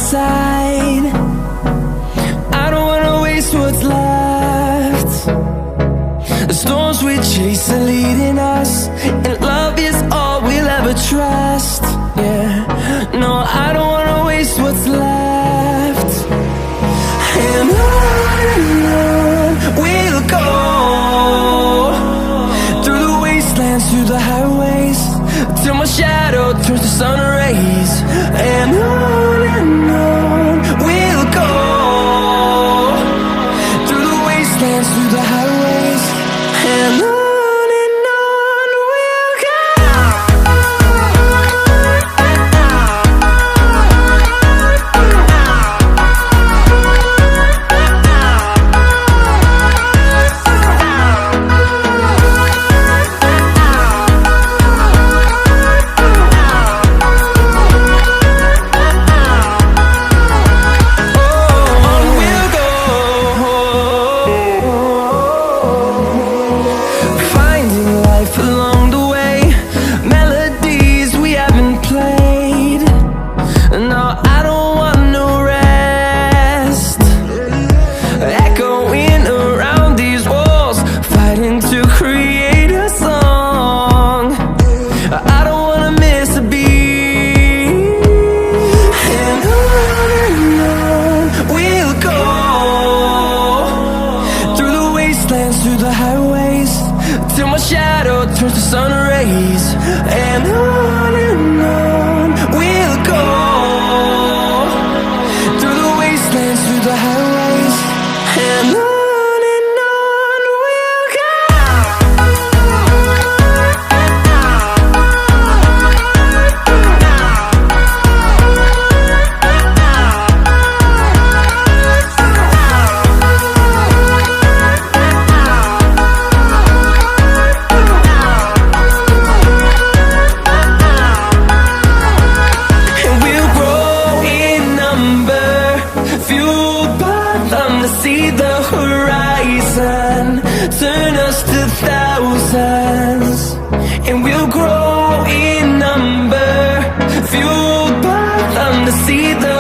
side. I don't wanna waste what's left. The storms we chase are leading us, and love is all we'll ever trust. Yeah, no, I don't wanna waste what's left. And on we'll go, through the wastelands, through the highways, till my shadow turns to sun rays. And on we'll go, through the wastelands, through the highways, and on we'll go. Through the highways, till my shadow turns to sun rays. And on we'll go, through the wastelands, through the highways, and on we'll go. See the horizon, turn us to thousands, and we'll grow in number, fueled by them to see the